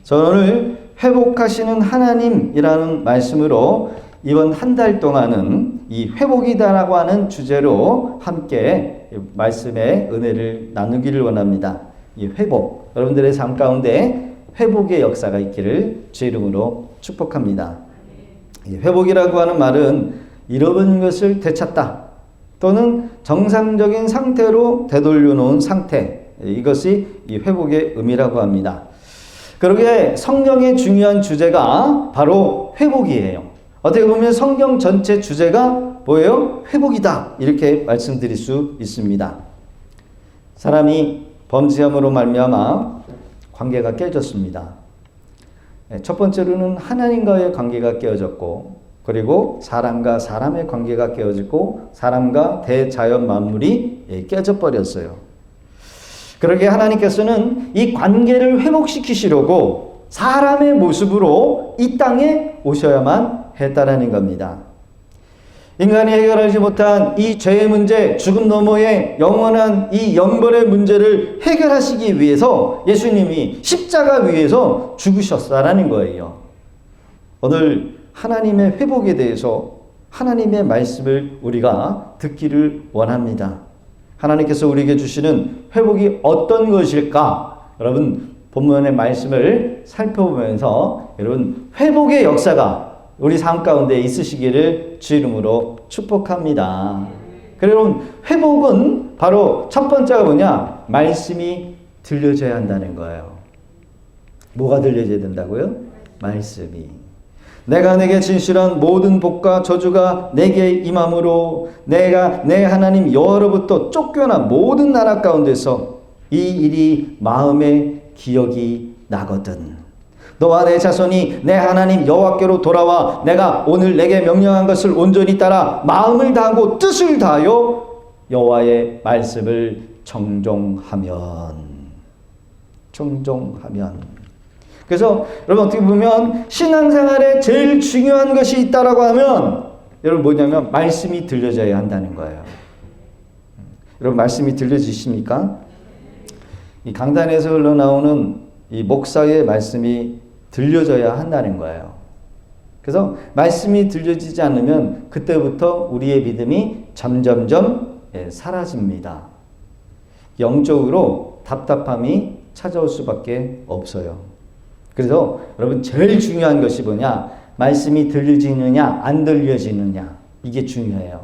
저는 오늘 회복하시는 하나님이라는 말씀으로 이번 한 달 동안은 이 회복이다라고 하는 주제로 함께 말씀의 은혜를 나누기를 원합니다. 이 회복, 여러분들의 삶 가운데 회복의 역사가 있기를 주 이름으로 축복합니다. 이 회복이라고 하는 말은 잃어버린 것을 되찾다 또는 정상적인 상태로 되돌려 놓은 상태, 이것이 이 회복의 의미라고 합니다. 그러기에 성경의 중요한 주제가 바로 회복이에요. 어떻게 보면 성경 전체 주제가 뭐예요? 회복이다, 이렇게 말씀드릴 수 있습니다. 사람이 범죄함으로 말미암아 관계가 깨졌습니다. 첫 번째로는 하나님과의 관계가 깨어졌고, 그리고 사람과 사람의 관계가 깨어지고, 사람과 대자연 만물이 깨져버렸어요. 그러게 하나님께서는 이 관계를 회복시키시려고 사람의 모습으로 이 땅에 오셔야만 했다라는 겁니다. 인간이 해결하지 못한 이 죄의 문제, 죽음 너머의 영원한 이 영벌의 문제를 해결하시기 위해서 예수님이 십자가 위에서 죽으셨다라는 거예요. 오늘 하나님의 회복에 대해서 하나님의 말씀을 우리가 듣기를 원합니다. 하나님께서 우리에게 주시는 회복이 어떤 것일까? 여러분, 본문의 말씀을 살펴보면서 여러분, 회복의 역사가 우리 삶 가운데 있으시기를 주 이름으로 축복합니다. 그러면 회복은 바로 첫 번째가 뭐냐? 말씀이 들려져야 한다는 거예요. 뭐가 들려져야 된다고요? 말씀이. 내가 내게 진실한 모든 복과 저주가 내게 임함으로 내가 내 하나님 여호와로부터 쫓겨난 모든 나라 가운데서 이 일이 마음에 기억이 나거든. 너와 내 자손이 내 하나님 여호와께로 돌아와 내가 오늘 내게 명령한 것을 온전히 따라 마음을 다하고 뜻을 다하여 여호와의 말씀을 정종하면. 그래서 여러분, 어떻게 보면 신앙생활에 제일 중요한 것이 있다라고 하면 여러분 뭐냐면 말씀이 들려져야 한다는 거예요. 여러분, 말씀이 들려지십니까? 이 강단에서 흘러나오는 이 목사의 말씀이 들려져야 한다는 거예요. 그래서 말씀이 들려지지 않으면 그때부터 우리의 믿음이 점점점 사라집니다. 영적으로 답답함이 찾아올 수밖에 없어요. 그래서 여러분, 제일 중요한 것이 뭐냐? 말씀이 들려지느냐 안 들려지느냐, 이게 중요해요.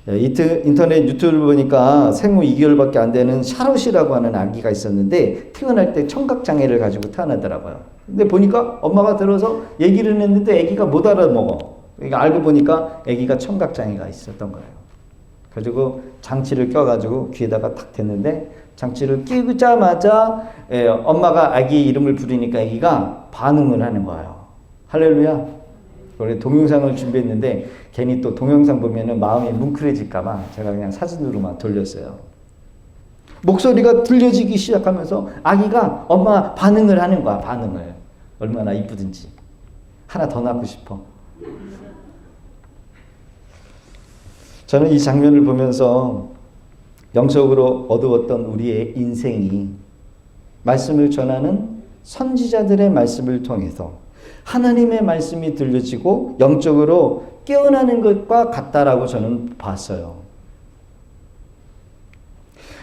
인터넷 유튜브를 보니까 생후 2개월밖에 안 되는 샤롯이라고 하는 아기가 있었는데 태어날 때 청각장애를 가지고 태어나더라고요. 근데 보니까 엄마가 들어서 얘기를 했는데 아기가 못 알아먹어. 그러니까 알고 보니까 아기가 청각장애가 있었던 거예요. 그래가지고 장치를 껴가지고 귀에다가 탁 댔는데 장치를 끼자마자 엄마가 아기 이름을 부르니까 아기가 반응을 하는 거예요. 할렐루야. 원래 동영상을 준비했는데 괜히 또 동영상 보면은 마음이 뭉클해질까봐 제가 그냥 사진으로만 돌렸어요. 목소리가 들려지기 시작하면서 아기가 엄마 반응을 하는 거야. 반응을. 얼마나 이쁘든지. 하나 더 낳고 싶어. 저는 이 장면을 보면서 영적으로 어두웠던 우리의 인생이 말씀을 전하는 선지자들의 말씀을 통해서 하나님의 말씀이 들려지고 영적으로 깨어나는 것과 같다라고 저는 봤어요.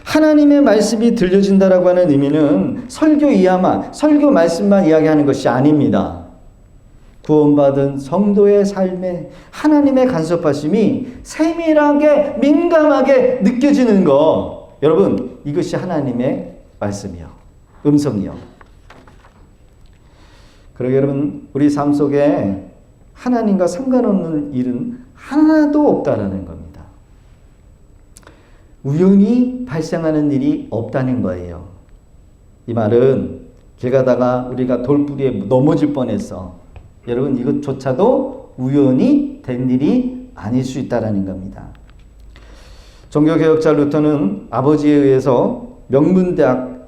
하나님의 말씀이 들려진다라고 하는 의미는 설교 말씀만 이야기하는 것이 아닙니다. 구원받은 성도의 삶에 하나님의 간섭하심이 세밀하게 민감하게 느껴지는 거, 여러분, 이것이 하나님의 말씀이요, 음성이요. 그러게 여러분, 우리 삶 속에 하나님과 상관없는 일은 하나도 없다라는 겁니다. 우연히 발생하는 일이 없다는 거예요. 이 말은 길 가다가 우리가 돌부리에 넘어질 뻔했어. 여러분, 이것조차도 우연히 된 일이 아닐 수 있다라는 겁니다. 종교개혁자 루터는 아버지에 의해서 명문대학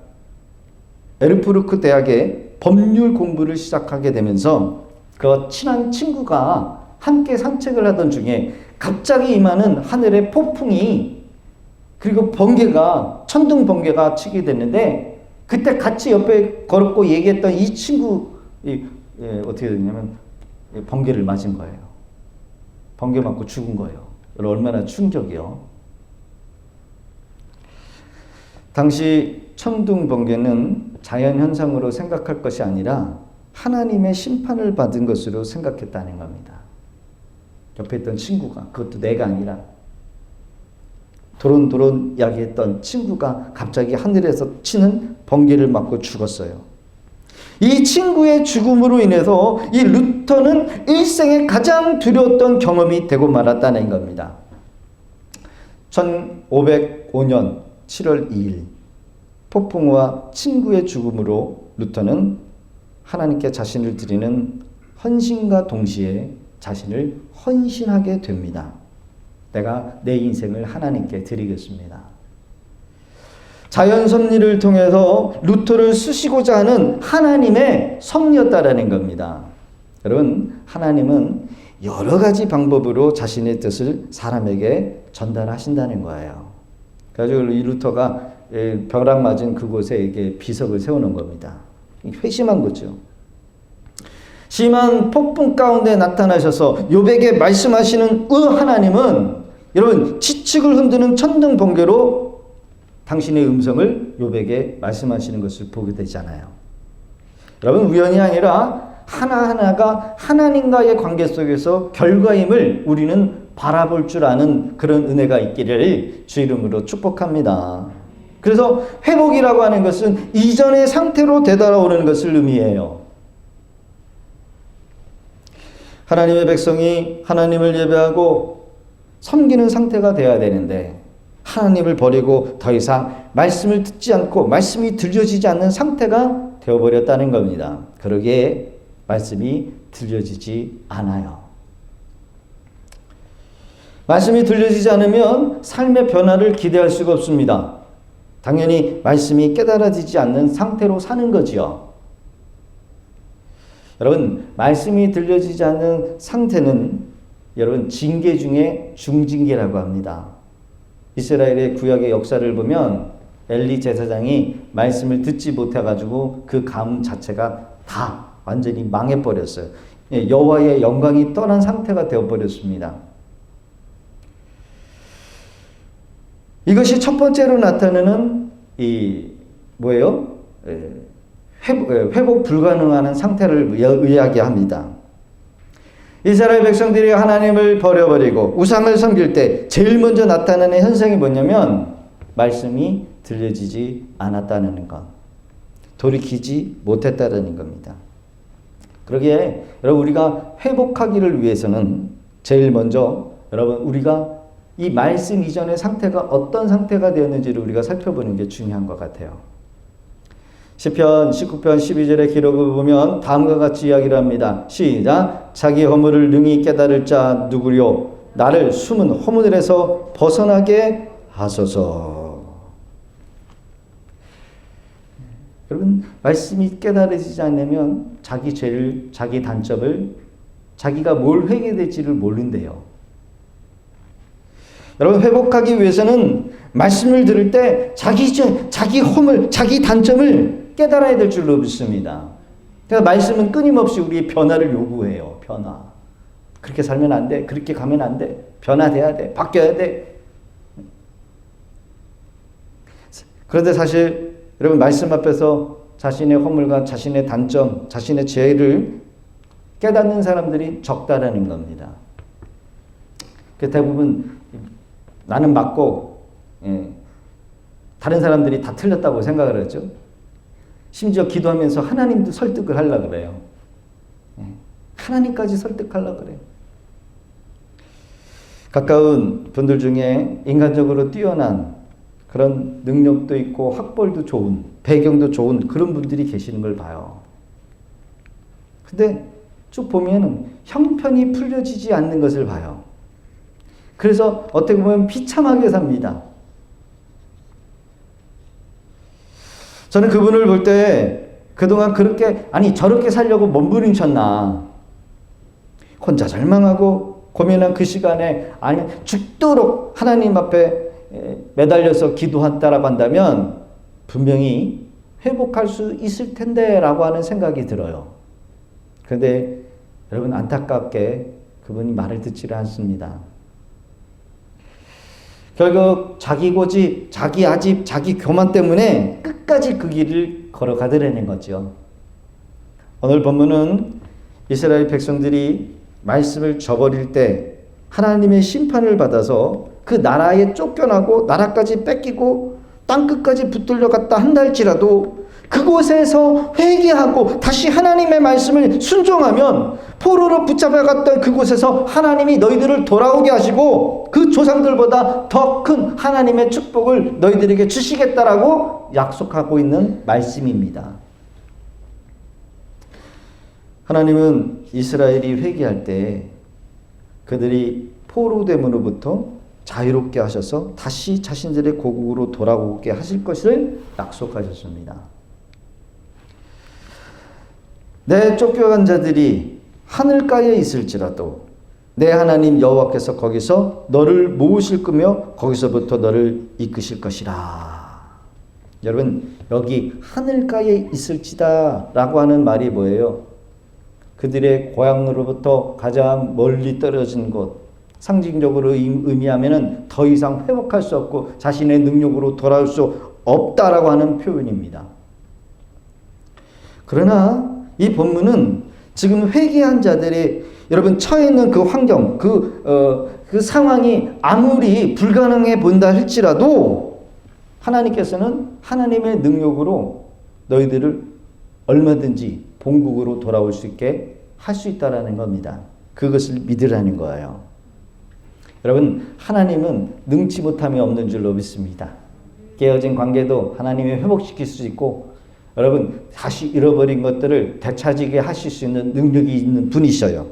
에르푸르크 대학에 법률 공부를 시작하게 되면서 그 친한 친구가 함께 산책을 하던 중에 갑자기 임하는 하늘의 폭풍이, 그리고 번개가, 천둥 번개가 치게 됐는데 그때 같이 옆에 걸었고 얘기했던 이 친구 어떻게 됐냐면 번개를 맞은 거예요. 번개 맞고 죽은 거예요. 얼마나 충격이요. 당시 천둥 번개는 자연현상으로 생각할 것이 아니라 하나님의 심판을 받은 것으로 생각했다는 겁니다. 옆에 있던 친구가, 그것도 내가 아니라 도론도론 이야기했던 친구가 갑자기 하늘에서 치는 번개를 맞고 죽었어요. 이 친구의 죽음으로 인해서 이 루터는 일생에 가장 두려웠던 경험이 되고 말았다는 겁니다. 1505년 7월 2일 폭풍우와 친구의 죽음으로 루터는 하나님께 자신을 드리는 헌신과 동시에 자신을 헌신하게 됩니다. 내가 내 인생을 하나님께 드리겠습니다. 자연 섭리를 통해서 루터를 쓰시고자 하는 하나님의 섭리였다라는 겁니다. 여러분, 하나님은 여러 가지 방법으로 자신의 뜻을 사람에게 전달하신다는 거예요. 그래서 이 루터가 벼락 맞은 그곳에 이게 비석을 세우는 겁니다. 회심한 거죠. 심한 폭풍 가운데 나타나셔서 욥에게 말씀하시는 하나님은 여러분 지측을 흔드는 천둥 번개로 당신의 음성을 욥에게 말씀하시는 것을 보게 되잖아요. 여러분 우연이 아니라 하나하나가 하나님과의 관계 속에서 결과임을 우리는 바라볼 줄 아는 그런 은혜가 있기를 주 이름으로 축복합니다. 그래서 회복이라고 하는 것은 이전의 상태로 되돌아오는 것을 의미해요. 하나님의 백성이 하나님을 예배하고 섬기는 상태가 되어야 되는데 하나님을 버리고 더 이상 말씀을 듣지 않고 말씀이 들려지지 않는 상태가 되어버렸다는 겁니다. 그러기에 말씀이 들려지지 않아요. 말씀이 들려지지 않으면 삶의 변화를 기대할 수가 없습니다. 당연히 말씀이 깨달아지지 않는 상태로 사는 거지요. 여러분, 말씀이 들려지지 않는 상태는 여러분 징계 중에 중징계라고 합니다. 이스라엘의 구약의 역사를 보면 엘리 제사장이 말씀을 듣지 못해가지고 그 가문 자체가 다 완전히 망해버렸어요. 여호와의 영광이 떠난 상태가 되어버렸습니다. 이것이 첫 번째로 나타나는 뭐예요? 회복 불가능한 상태를 이야기합니다. 이스라엘 백성들이 하나님을 버려버리고 우상을 섬길 때 제일 먼저 나타나는 현상이 뭐냐면 말씀이 들려지지 않았다는 것, 돌이키지 못했다는 겁니다. 그러기에 여러분 우리가 회복하기를 위해서는 제일 먼저 여러분 우리가 이 말씀 이전의 상태가 어떤 상태가 되었는지를 우리가 살펴보는 게 중요한 것 같아요. 시편 19편 12절의 기록을 보면 다음과 같이 이야기를 합니다. 시작. 자기 허물을 능히 깨달을 자 누구요? 나를 숨은 허물에서 벗어나게 하소서. 여러분 말씀이 깨달아지지 않으면 자기 죄를, 자기 단점을, 자기가 뭘 회개될지를 모른대요. 여러분 회복하기 위해서는 말씀을 들을 때 자기 죄, 자기 허물, 자기 단점을 깨달아야 될 줄로 믿습니다. 그래서 말씀은 끊임없이 우리의 변화를 요구해요. 변화. 그렇게 살면 안 돼. 그렇게 가면 안 돼. 변화돼야 돼. 바뀌어야 돼. 그런데 사실 여러분 말씀 앞에서 자신의 허물과 자신의 단점, 자신의 죄를 깨닫는 사람들이 적다라는 겁니다. 대부분 나는 맞고 다른 사람들이 다 틀렸다고 생각을 하죠. 심지어 기도하면서 하나님도 설득을 하려고 그래요. 하나님까지 설득하려고 그래요. 가까운 분들 중에 인간적으로 뛰어난 그런 능력도 있고 학벌도 좋은, 배경도 좋은 그런 분들이 계시는 걸 봐요. 근데 쭉 보면 형편이 풀려지지 않는 것을 봐요. 그래서 어떻게 보면 비참하게 삽니다. 저는 그분을 볼 때 그동안 그렇게 저렇게 살려고 몸부림쳤나. 혼자 절망하고 고민한 그 시간에 죽도록 하나님 앞에 매달려서 기도했다라고 한다면 분명히 회복할 수 있을 텐데 라고 하는 생각이 들어요. 그런데 여러분 안타깝게 그분이 말을 듣지를 않습니다. 결국 자기 고집, 자기 아집, 자기 교만 때문에 끝까지 그 길을 걸어가더라는 거죠. 오늘 본문은 이스라엘 백성들이 말씀을 저버릴 때 하나님의 심판을 받아서 그 나라에 쫓겨나고 나라까지 뺏기고 땅끝까지 붙들려 갔다 한달지라도 그곳에서 회개하고 다시 하나님의 말씀을 순종하면 포로로 붙잡아갔던 그곳에서 하나님이 너희들을 돌아오게 하시고 그 조상들보다 더 큰 하나님의 축복을 너희들에게 주시겠다라고 약속하고 있는 말씀입니다. 하나님은 이스라엘이 회개할 때 그들이 포로됨으로부터 자유롭게 하셔서 다시 자신들의 고국으로 돌아오게 하실 것을 약속하셨습니다. 내 쫓겨간 자들이 하늘가에 있을지라도 내 하나님 여호와께서 거기서 너를 모으실 거며 거기서부터 너를 이끄실 것이라. 여러분 여기 하늘가에 있을지다 라고 하는 말이 뭐예요? 그들의 고향으로부터 가장 멀리 떨어진 곳, 상징적으로 의미하면 더 이상 회복할 수 없고 자신의 능력으로 돌아올 수 없다라고 하는 표현입니다. 그러나 이 본문은 지금 회개한 자들의 여러분 처해 있는 그 환경, 그 상황이 아무리 불가능해 본다 할지라도 하나님께서는 하나님의 능력으로 너희들을 얼마든지 본국으로 돌아올 수 있게 할 수 있다라는 겁니다. 그것을 믿으라는 거예요. 여러분 하나님은 능치 못함이 없는 줄로 믿습니다. 깨어진 관계도 하나님이 회복시킬 수 있고 여러분 다시 잃어버린 것들을 되찾게 하실 수 있는 능력이 있는 분이셔요.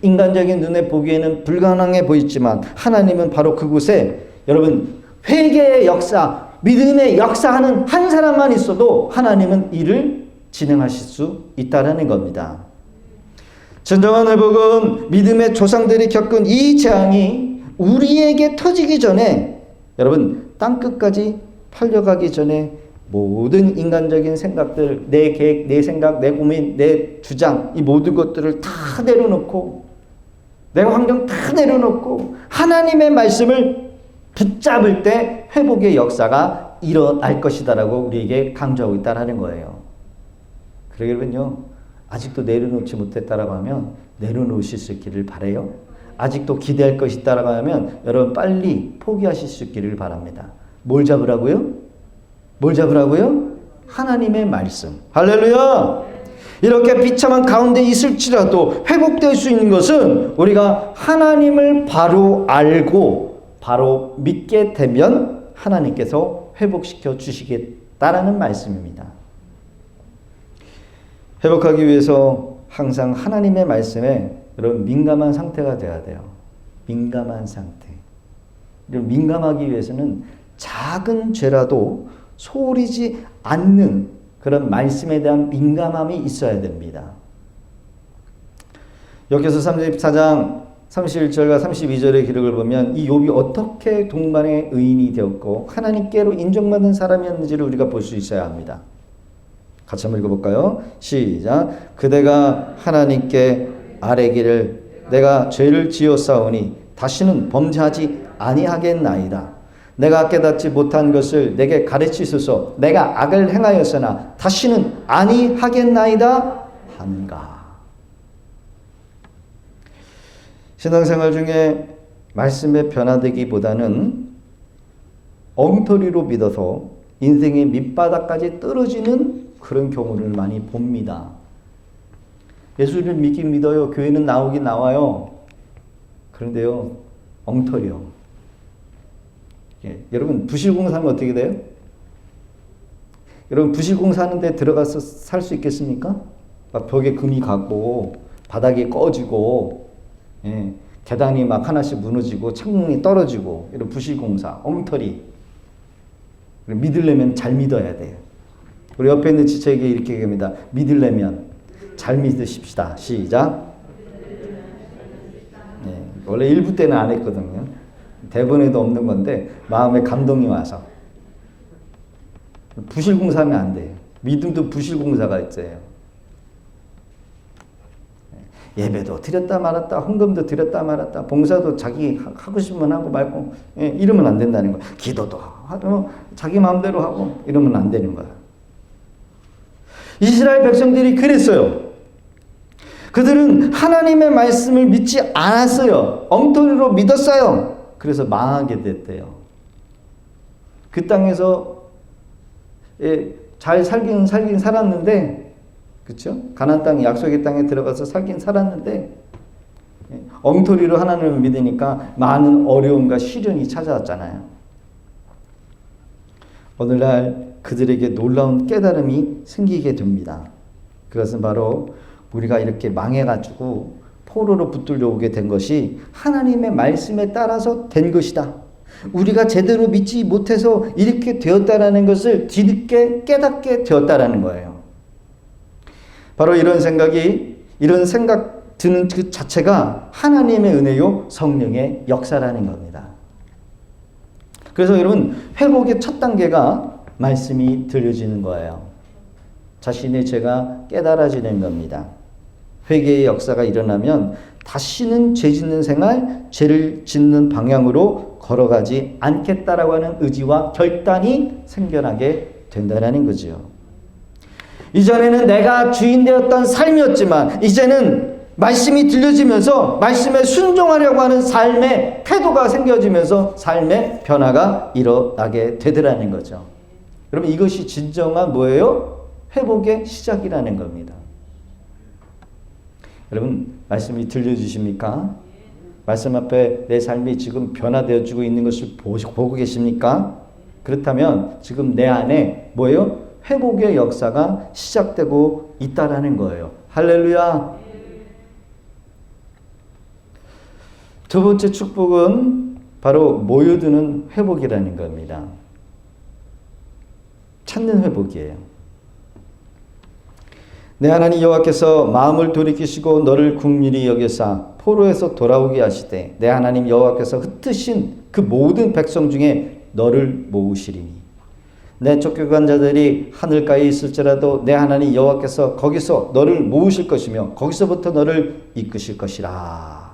인간적인 눈에 보기에는 불가능해 보이지만 하나님은 바로 그곳에 여러분 회개의 역사, 믿음의 역사하는 한 사람만 있어도 하나님은 이를 진행하실 수 있다라는 겁니다. 진정한 회복은 믿음의 조상들이 겪은 이 재앙이 우리에게 터지기 전에 여러분 땅끝까지 팔려가기 전에 모든 인간적인 생각들, 내 계획, 내 생각, 내 고민, 내 주장 이 모든 것들을 다 내려놓고 내 환경 다 내려놓고 하나님의 말씀을 붙잡을 때 회복의 역사가 일어날 것이다라고 우리에게 강조하고 있다는 거예요. 그러면요 아직도 내려놓지 못했다라고 하면 내려놓으실 수 있기를 바라요. 아직도 기대할 것이 있다라고 하면 여러분 빨리 포기하실 수 있기를 바랍니다. 뭘 잡으라고요? 뭘 잡으라고요? 하나님의 말씀. 할렐루야! 이렇게 비참한 가운데 있을지라도 회복될 수 있는 것은 우리가 하나님을 바로 알고 바로 믿게 되면 하나님께서 회복시켜 주시겠다라는 말씀입니다. 회복하기 위해서 항상 하나님의 말씀에 여러분 민감한 상태가 돼야 돼요. 민감한 상태. 민감하기 위해서는 작은 죄라도 소홀히지 않는 그런 말씀에 대한 민감함이 있어야 됩니다. 여기서 34장 31절과 32절의 기록을 보면 이 욥이 어떻게 동반의 의인이 되었고 하나님께로 인정받은 사람이었는지를 우리가 볼 수 있어야 합니다. 같이 한번 읽어볼까요? 시작. 그대가 하나님께 아뢰기를 내가 죄를 지었사오니 다시는 범죄하지 아니하겠나이다. 내가 깨닫지 못한 것을 내게 가르치소서. 내가 악을 행하였으나 다시는 아니하겠나이다 하는가. 신앙생활 중에 말씀에 변화되기보다는 엉터리로 믿어서 인생의 밑바닥까지 떨어지는 그런 경우를 많이 봅니다. 예수를 믿긴 믿어요. 교회는 나오긴 나와요. 그런데요, 엉터리요. 여러분 부실공사하면 어떻게 돼요? 여러분 부실공사하는 데 들어가서 살 수 있겠습니까? 막 벽에 금이 가고 바닥이 꺼지고 계단이 막 하나씩 무너지고 창문이 떨어지고 이런 부실공사, 엉터리. 믿으려면 잘 믿어야 돼요. 우리 옆에 있는 지체에게 이렇게 얘기합니다. 믿으려면 잘 믿으십시다. 시작. 원래 1부 때는 안 했거든요. 대본에도 없는 건데 마음에 감동이 와서 부실공사하면 안 돼요. 믿음도 부실공사가 있어요. 예배도 드렸다 말았다, 헌금도 드렸다 말았다, 봉사도 자기 하고 싶으면 하고 말고, 이러면 안 된다는 거야. 기도도 하고 자기 마음대로 하고 이러면 안 되는 거야. 이스라엘 백성들이 그랬어요. 그들은 하나님의 말씀을 믿지 않았어요. 엉터리로 믿었어요. 그래서 망하게 됐대요. 그 땅에서 잘 살긴 살았는데, 그렇죠? 가나안 땅, 약속의 땅에 들어가서 살긴 살았는데 엉터리로 하나님을 믿으니까 많은 어려움과 시련이 찾아왔잖아요. 오늘날 그들에게 놀라운 깨달음이 생기게 됩니다. 그것은 바로 우리가 이렇게 망해가지고 포로로 붙들려 오게 된 것이 하나님의 말씀에 따라서 된 것이다. 우리가 제대로 믿지 못해서 이렇게 되었다라는 것을 뒤늦게 깨닫게 되었다라는 거예요. 바로 이런 생각 드는 그 자체가 하나님의 은혜요, 성령의 역사라는 겁니다. 그래서 여러분, 회복의 첫 단계가 말씀이 들려지는 거예요. 자신의 죄가 깨달아지는 겁니다. 회개의 역사가 일어나면 다시는 죄 짓는 생활, 죄를 짓는 방향으로 걸어가지 않겠다라고 하는 의지와 결단이 생겨나게 된다는 거죠. 이전에는 내가 주인 되었던 삶이었지만 이제는 말씀이 들려지면서 말씀에 순종하려고 하는 삶의 태도가 생겨지면서 삶의 변화가 일어나게 되더라는 거죠. 여러분, 이것이 진정한 뭐예요? 회복의 시작이라는 겁니다. 여러분, 말씀이 들려주십니까? 말씀 앞에 내 삶이 지금 변화되어지고 있는 것을 보고 계십니까? 그렇다면 지금 내 안에 뭐예요? 회복의 역사가 시작되고 있다라는 거예요. 할렐루야. 두 번째 축복은 바로 모여드는 회복이라는 겁니다. 찾는 회복이에요. 내 하나님 여호와께서 마음을 돌이키시고 너를 긍휼히 여기사 포로에서 돌아오게 하시되 내 하나님 여호와께서 흩으신 그 모든 백성 중에 너를 모으시리니 내 쫓겨간 자들이 하늘가에 있을지라도 내 하나님 여호와께서 거기서 너를 모으실 것이며 거기서부터 너를 이끄실 것이라.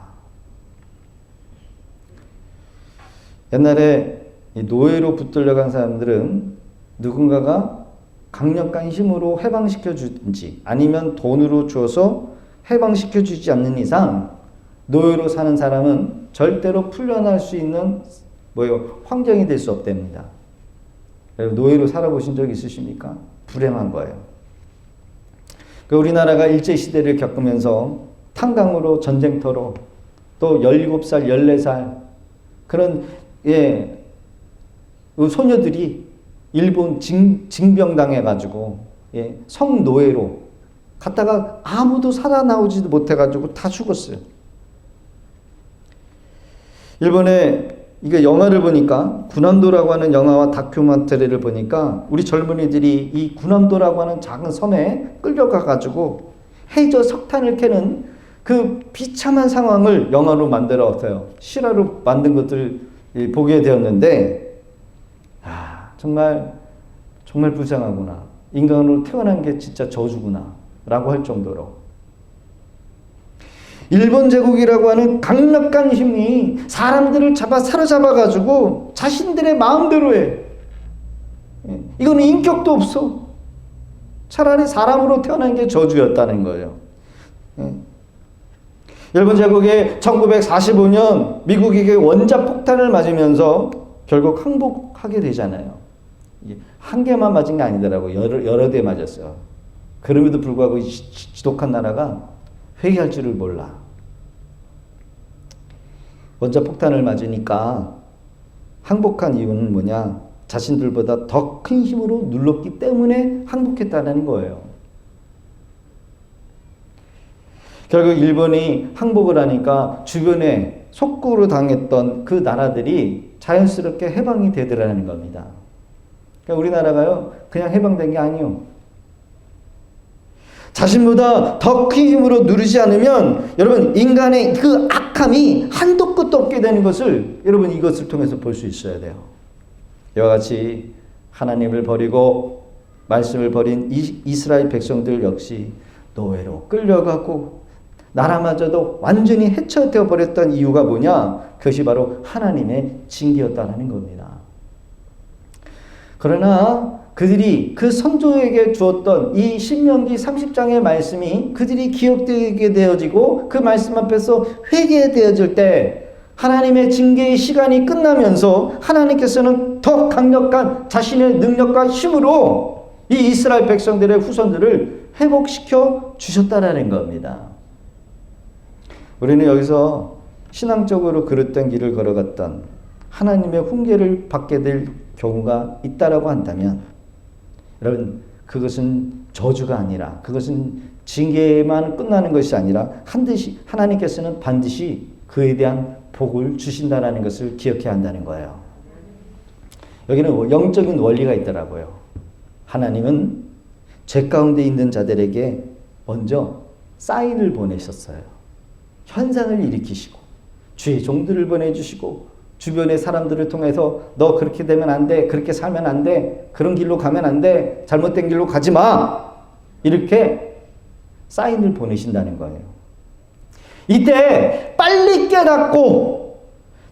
옛날에 노예로 붙들려간 사람들은 누군가가 강력한 힘으로 해방시켜 주든지 아니면 돈으로 주어서 해방시켜 주지 않는 이상 노예로 사는 사람은 절대로 풀려날 수 있는 환경이 될 수 없답니다. 노예로 살아보신 적 있으십니까? 불행한 거예요. 우리나라가 일제시대를 겪으면서 탄광으로 전쟁터로 또 17살, 14살 그런 소녀들이 일본 징병당해가지고 성노예로 갔다가 아무도 살아나오지도 못해가지고 다 죽었어요. 일본에 이게 영화를 보니까 군함도라고 하는 영화와 다큐멘터리를 보니까 우리 젊은이들이 이 군함도라고 하는 작은 섬에 끌려가가지고 해저 석탄을 캐는 그 비참한 상황을 영화로 만들었어요. 실화로 만든 것들 보게 되었는데 정말 불쌍하구나. 인간으로 태어난 게 진짜 저주구나 라고 할 정도로 일본 제국이라고 하는 강력한 힘이 사람들을 사로잡아가지고 자신들의 마음대로 해. 이거는 인격도 없어. 차라리 사람으로 태어난 게 저주였다는 거예요. 일본 제국에 1945년 미국에게 원자폭탄을 맞으면서 결국 항복하게 되잖아요. 한 개만 맞은 게 아니더라고요. 여러 대 맞았어요. 그럼에도 불구하고 지독한 나라가 회개할 줄을 몰라. 원자폭탄을 맞으니까 항복한 이유는 뭐냐? 자신들보다 더 큰 힘으로 눌렀기 때문에 항복했다는 거예요. 결국 일본이 항복을 하니까 주변에 속국으로 당했던 그 나라들이 자연스럽게 해방이 되더라는 겁니다. 그러니까 우리나라가요, 그냥 해방된 게 아니요. 자신보다 더 큰 힘으로 누르지 않으면 여러분 인간의 그 악함이 한도 끝도 없게 되는 것을 여러분 이것을 통해서 볼 수 있어야 돼요. 이와 같이 하나님을 버리고 말씀을 버린 이스라엘 백성들 역시 노예로 끌려가고 나라마저도 완전히 해체되어 버렸던 이유가 뭐냐? 그것이 바로 하나님의 징계였다는 겁니다. 그러나 그들이 그 선조에게 주었던 이 신명기 30장의 말씀이 그들이 기억되게 되어지고 그 말씀 앞에서 회개되어질 때 하나님의 징계의 시간이 끝나면서 하나님께서는 더 강력한 자신의 능력과 힘으로 이 이스라엘 백성들의 후손들을 회복시켜 주셨다라는 겁니다. 우리는 여기서 신앙적으로 그릇된 길을 걸어갔던 하나님의 훈계를 받게 될 경우가 있다라고 한다면 여러분 그것은 저주가 아니라 그것은 징계만 끝나는 것이 아니라 하나님께서는 반드시 그에 대한 복을 주신다라는 것을 기억해야 한다는 거예요. 여기는 영적인 원리가 있더라고요. 하나님은 죄 가운데 있는 자들에게 먼저 사인을 보내셨어요. 현상을 일으키시고 주의 종들을 보내주시고 주변의 사람들을 통해서 너 그렇게 되면 안 돼. 그렇게 살면 안 돼. 그런 길로 가면 안 돼. 잘못된 길로 가지 마. 이렇게 사인을 보내신다는 거예요. 이때 빨리 깨닫고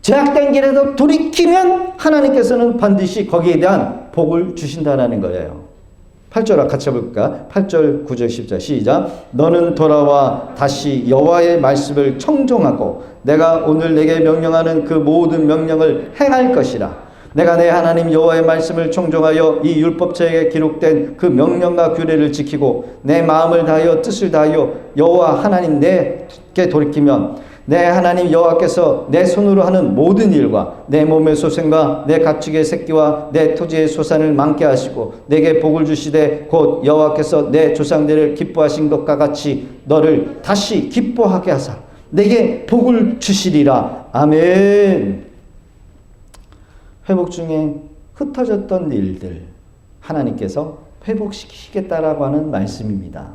죄악된 길에서 돌이키면 하나님께서는 반드시 거기에 대한 복을 주신다는 거예요. 8절 같이 해볼까? 8절 9절 10절 시작. 너는 돌아와 다시 여호와의 말씀을 청종하고 내가 오늘 내게 명령하는 그 모든 명령을 행할 것이라. 내가 내 하나님 여호와의 말씀을 청종하여 이 율법책에 기록된 그 명령과 규례를 지키고 내 마음을 다하여 뜻을 다하여 여호와 하나님 내게 돌이키면 내 하나님 여호와께서 내 손으로 하는 모든 일과 내 몸의 소생과 내 가축의 새끼와 내 토지의 소산을 많게 하시고 내게 복을 주시되 곧 여호와께서 내 조상들을 기뻐하신 것과 같이 너를 다시 기뻐하게 하사 내게 복을 주시리라. 아멘. 회복 중에 흩어졌던 일들 하나님께서 회복시키시겠다라고 하는 말씀입니다.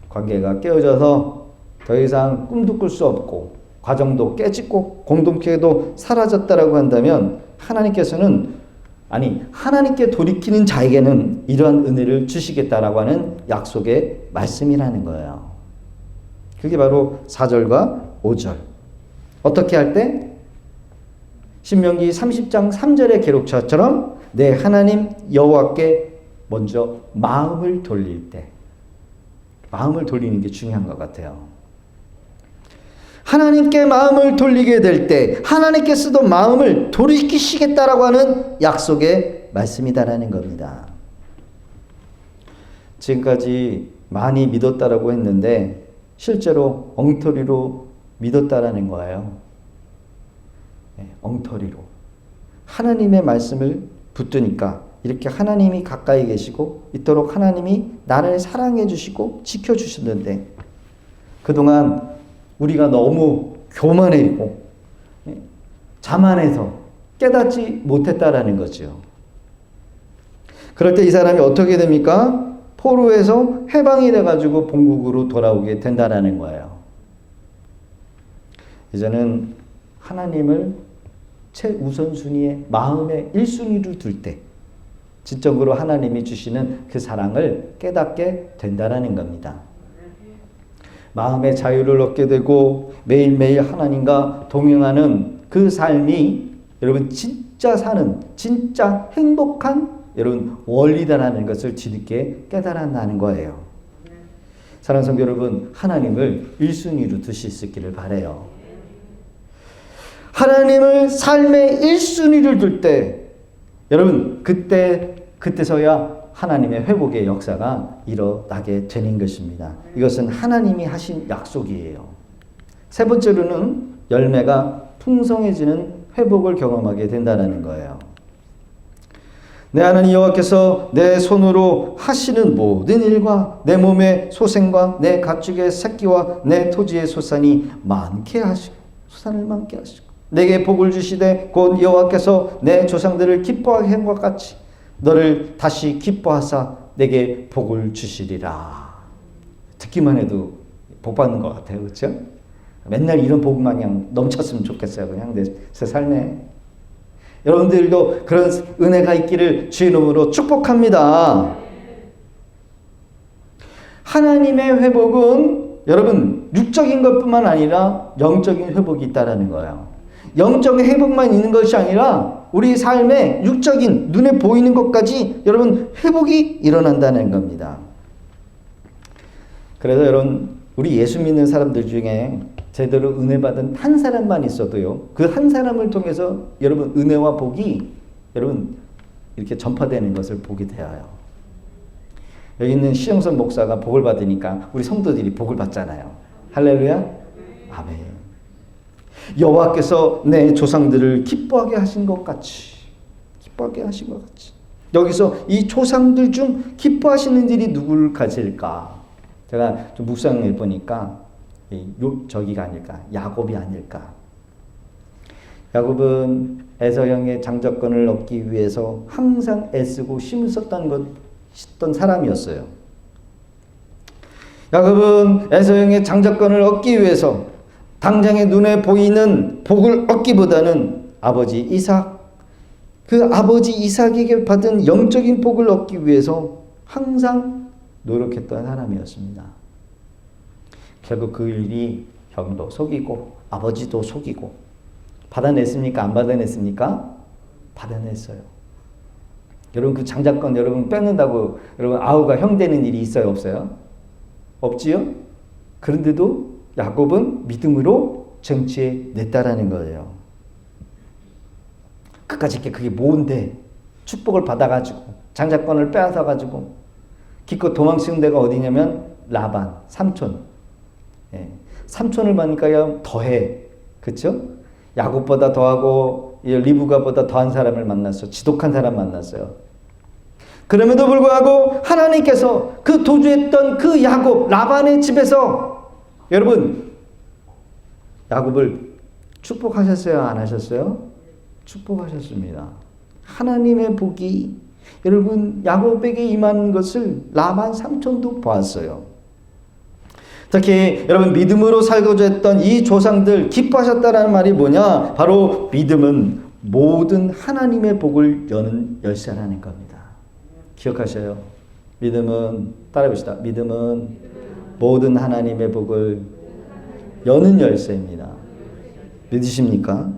관계가 깨어져서 더 이상 꿈도 꿀 수 없고 과정도 깨지고 공동체도 사라졌다라고 한다면 하나님께 돌이키는 자에게는 이러한 은혜를 주시겠다라고 하는 약속의 말씀이라는 거예요. 그게 바로 4절과 5절. 어떻게 할 때? 신명기 30장 3절의 기록처럼 내 하나님 여호와께 먼저 마음을 돌릴 때, 마음을 돌리는 게 중요한 것 같아요. 하나님께 마음을 돌리게 될 때 하나님께서도 마음을 돌이키시겠다라고 하는 약속의 말씀이다라는 겁니다. 지금까지 많이 믿었다라고 했는데 실제로 엉터리로 믿었다라는 거예요. 엉터리로 하나님의 말씀을 붙드니까 이렇게 하나님이 가까이 계시고 이토록 하나님이 나를 사랑해 주시고 지켜 주셨는데 그동안 우리가 너무 교만해지고 자만해서 깨닫지 못했다라는 거죠. 그럴 때 이 사람이 어떻게 됩니까? 포로에서 해방이 돼가지고 본국으로 돌아오게 된다라는 거예요. 이제는 하나님을 최우선순위에 마음의 1순위로 둘 때 지적으로 하나님이 주시는 그 사랑을 깨닫게 된다라는 겁니다. 마음의 자유를 얻게 되고 매일매일 하나님과 동행하는 그 삶이 여러분 진짜 행복한 여러분 원리다라는 것을 뒤늦게 깨달았다는 거예요. 사랑하는 성도 여러분, 하나님을 1순위로 두실 수 있기를 바라요. 하나님을 삶의 1순위를 둘 때 여러분 그때서야 하나님의 회복의 역사가 일어나게 되는 것입니다. 이것은 하나님이 하신 약속이에요. 세 번째로는 열매가 풍성해지는 회복을 경험하게 된다는 거예요. 내 하나님 여호와께서 내 손으로 하시는 모든 일과 내 몸의 소생과 내 가축의 새끼와 내 토지의 소산이 많게 하시고 소산을 많게 하시고 내게 복을 주시되 곧 여호와께서 내 조상들을 기뻐하게 한 것 같이 너를 다시 기뻐하사 내게 복을 주시리라. 듣기만 해도 복 받는 것 같아요. 그렇죠? 맨날 이런 복만 그냥 넘쳤으면 좋겠어요. 그냥 내 삶에. 여러분들도 그런 은혜가 있기를 주의 이름으로 축복합니다. 하나님의 회복은 여러분 육적인 것뿐만 아니라 영적인 회복이 있다라는 거예요. 영적인 회복만 있는 것이 아니라 우리 삶에 육적인 눈에 보이는 것까지 여러분 회복이 일어난다는 겁니다. 그래서 여러분 우리 예수 믿는 사람들 중에 제대로 은혜 받은 한 사람만 있어도요, 그 한 사람을 통해서 여러분 은혜와 복이 여러분 이렇게 전파되는 것을 보게 되어요. 여기 있는 시영선 목사가 복을 받으니까 우리 성도들이 복을 받잖아요. 할렐루야. 아멘. 여호와께서 내 조상들을 기뻐하게 하신 것 같이, 기뻐하게 하신 것 같이. 여기서 이 조상들 중 기뻐하시는 일이 누구를 가질까? 제가 좀 묵상해 보니까 저기가 아닐까, 야곱이 아닐까. 야곱은 에서 형의 장자권을 얻기 위해서 항상 애쓰고 힘을 썼던 사람이었어요. 야곱은 에서 형의 장자권을 얻기 위해서 당장의 눈에 보이는 복을 얻기보다는 아버지 이삭, 그 아버지 이삭에게 받은 영적인 복을 얻기 위해서 항상 노력했던 사람이었습니다. 결국 그 일이 형도 속이고 아버지도 속이고 받아냈습니까? 안 받아냈습니까? 받아냈어요. 여러분 그 장자권 여러분 뺏는다고 여러분 아우가 형 되는 일이 있어요? 없어요? 없지요? 그런데도 야곱은 믿음으로 정치에 냈다라는 거예요. 그까짓 게 그게 뭔데 축복을 받아가지고 장자권을 빼앗아가지고 기껏 도망치는 데가 어디냐면 라반 삼촌. 예. 삼촌을 만나니까 더해. 그렇죠? 야곱보다 더하고 리브가보다 더한 사람을 만났어요. 지독한 사람 만났어요. 그럼에도 불구하고 하나님께서 그 도주했던 그 야곱 라반의 집에서 여러분 야곱을 축복하셨어요? 안 하셨어요? 축복하셨습니다. 하나님의 복이 여러분 야곱에게 임한 것을 라반 삼촌도 보았어요. 특히 여러분 믿음으로 살고자 했던 이 조상들 기뻐하셨다라는 말이 뭐냐? 바로 믿음은 모든 하나님의 복을 여는 열쇠라는 겁니다. 기억하셔요. 믿음은 따라해봅시다. 믿음은 모든 하나님의 복을 여는 열쇠입니다. 믿으십니까?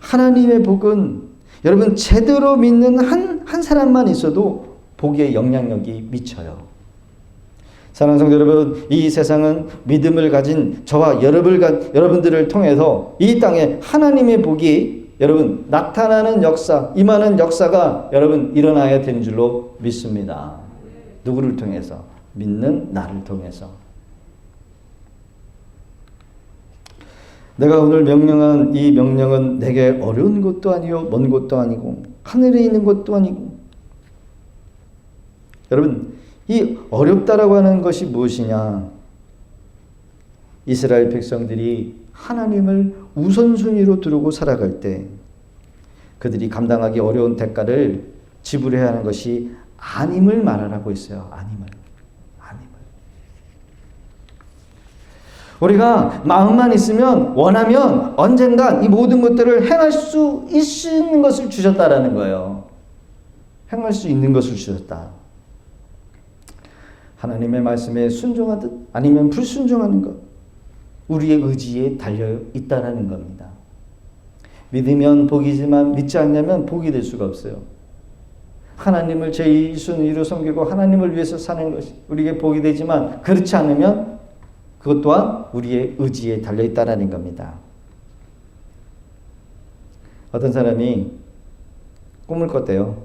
하나님의 복은 여러분 제대로 믿는 한 사람만 있어도 복의 영향력이 미쳐요. 사랑하는 성도 여러분, 이 세상은 믿음을 가진 저와 여러분들을 통해서 이 땅에 하나님의 복이 여러분 나타나는 역사, 임하는 역사가 여러분 일어나야 되는 줄로 믿습니다. 누구를 통해서? 믿는 나를 통해서. 내가 오늘 명령한 이 명령은 내게 어려운 것도 아니요 먼 것도 아니고 하늘에 있는 것도 아니고. 여러분 이 어렵다라고 하는 것이 무엇이냐? 이스라엘 백성들이 하나님을 우선순위로 두르고 살아갈 때 그들이 감당하기 어려운 대가를 지불해야 하는 것이 아님을 말하라고 했어요. 아님을. 우리가 마음만 있으면 원하면 언젠가 이 모든 것들을 행할 수 있는 것을 주셨다라는 거예요. 행할 수 있는 것을 주셨다. 하나님의 말씀에 순종하듯 아니면 불순종하는 것, 우리의 의지에 달려 있다라는 겁니다. 믿으면 복이지만 믿지 않냐면 복이 될 수가 없어요. 하나님을 제1순위로 섬기고 하나님을 위해서 사는 것이 우리에게 복이 되지만 그렇지 않으면 그것 또한 우리의 의지에 달려 있다라는 겁니다. 어떤 사람이 꿈을 꿨대요.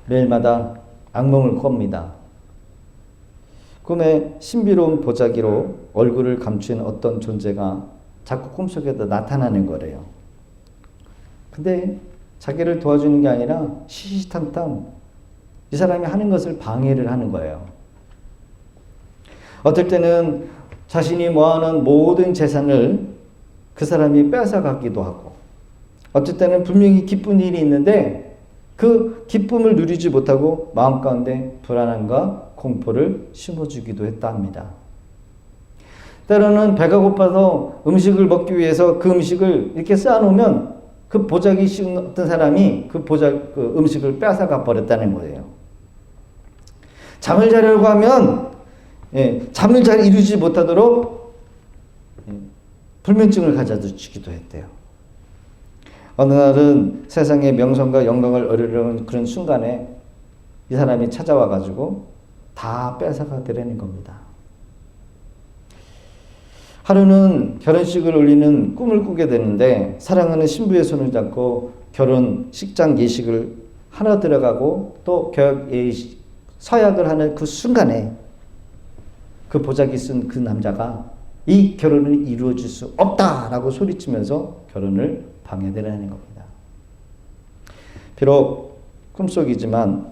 매일마다 악몽을 꿉니다. 꿈에 신비로운 보자기로 얼굴을 감춘 어떤 존재가 자꾸 꿈속에도 나타나는 거래요. 근데 자기를 도와주는 게 아니라 시시탄탄 이 사람이 하는 것을 방해를 하는 거예요. 어떨 때는 자신이 모아놓은 모든 재산을 그 사람이 뺏어가기도 하고, 어떨 때는 분명히 기쁜 일이 있는데 그 기쁨을 누리지 못하고 마음 가운데 불안함과 공포를 심어주기도 했다 합니다. 때로는 배가 고파서 음식을 먹기 위해서 그 음식을 이렇게 쌓아놓으면 그 보자기 씌운 어떤 사람이 그 음식을 뺏어가 버렸다는 거예요. 잠을 자려고 하면 잠을 잘 이루지 못하도록 불면증을 가져주기도 했대요. 어느 날은 세상의 명성과 영광을 얻으려는 그런 순간에 이 사람이 찾아와 가지고 다 뺏어가 되려는 겁니다. 하루는 결혼식을 올리는 꿈을 꾸게 되는데 사랑하는 신부의 손을 잡고 결혼식장 예식을 하러 들어가고 또 서약을 하는 그 순간에 그 보자기 쓴 그 남자가 이 결혼을 이루어질 수 없다라고 소리치면서 결혼을 방해되라는 겁니다. 비록 꿈속이지만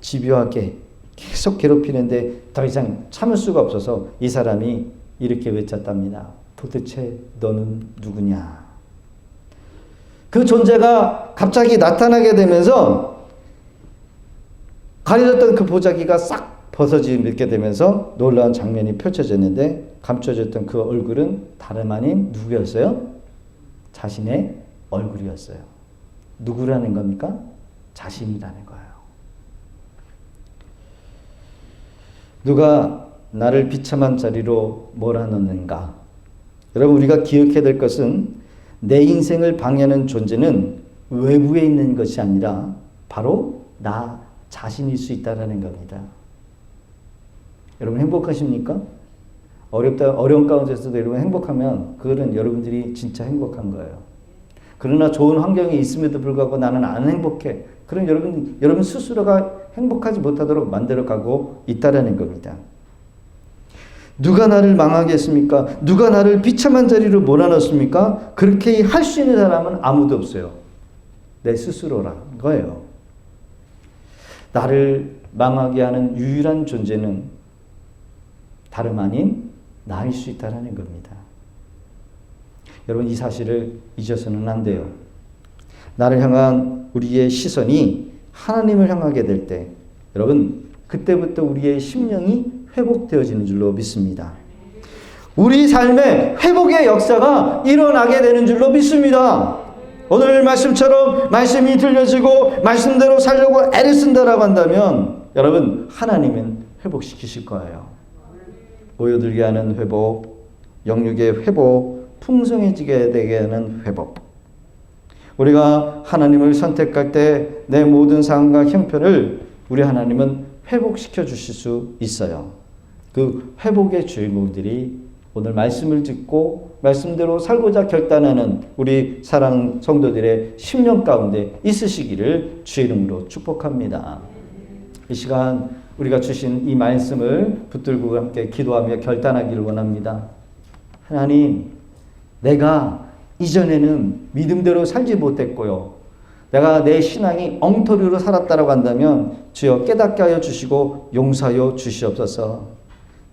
집요하게 계속 괴롭히는데 더 이상 참을 수가 없어서 이 사람이 이렇게 외쳤답니다. 도대체 너는 누구냐? 그 존재가 갑자기 나타나게 되면서 가려졌던 그 보자기가 싹 벗어지게 되면서 놀라운 장면이 펼쳐졌는데 감춰졌던 그 얼굴은 다름 아닌 누구였어요? 자신의 얼굴이었어요. 누구라는 겁니까? 자신이라는 거예요. 누가 나를 비참한 자리로 몰아넣는가? 여러분, 우리가 기억해야 될 것은 내 인생을 방해하는 존재는 외부에 있는 것이 아니라 바로 나 자신일 수 있다는 겁니다. 여러분 행복하십니까? 어려운 가운데서도 여러분 행복하면 그거는 여러분들이 진짜 행복한 거예요. 그러나 좋은 환경이 있음에도 불구하고 나는 안 행복해. 그럼 여러분 스스로가 행복하지 못하도록 만들어가고 있다라는 겁니다. 누가 나를 망하게 했습니까? 누가 나를 비참한 자리로 몰아넣습니까? 그렇게 할 수 있는 사람은 아무도 없어요. 내 스스로라는 거예요. 나를 망하게 하는 유일한 존재는 다름 아닌 나일 수 있다는 겁니다. 여러분 이 사실을 잊어서는 안 돼요. 나를 향한 우리의 시선이 하나님을 향하게 될 때 여러분 그때부터 우리의 심령이 회복되어지는 줄로 믿습니다. 우리 삶에 회복의 역사가 일어나게 되는 줄로 믿습니다. 오늘 말씀처럼 말씀이 들려지고 말씀대로 살려고 애를 쓴다라고 한다면 여러분 하나님은 회복시키실 거예요. 모여들게 하는 회복, 영육의 회복, 풍성해지게 되게 하는 회복. 우리가 하나님을 선택할 때 내 모든 상황과 형편을 우리 하나님은 회복시켜 주실 수 있어요. 그 회복의 주인공들이 오늘 말씀을 듣고 말씀대로 살고자 결단하는 우리 사랑하는 성도들의 심령 가운데 있으시기를 주의 이름으로 축복합니다. 이 시간 우리가 주신 이 말씀을 붙들고 함께 기도하며 결단하기를 원합니다. 하나님, 내가 이전에는 믿음대로 살지 못했고요. 내가 내 신앙이 엉터리로 살았다고 한다면 주여 깨닫게 하여 주시고 용서하여 주시옵소서.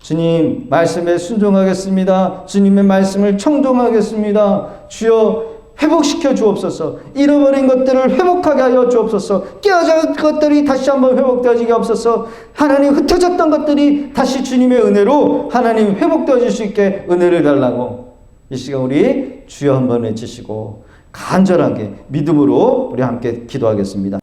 주님 말씀에 순종하겠습니다. 주님의 말씀을 청종하겠습니다. 주여 회복시켜 주옵소서. 잃어버린 것들을 회복하게 하여 주옵소서. 깨어진 것들이 다시 한번 회복되어지게 없어서 하나님 흩어졌던 것들이 다시 주님의 은혜로 하나님 회복되어질 수 있게 은혜를 달라고 이 시간 우리 주여 한번 외치시고 간절하게 믿음으로 우리 함께 기도하겠습니다.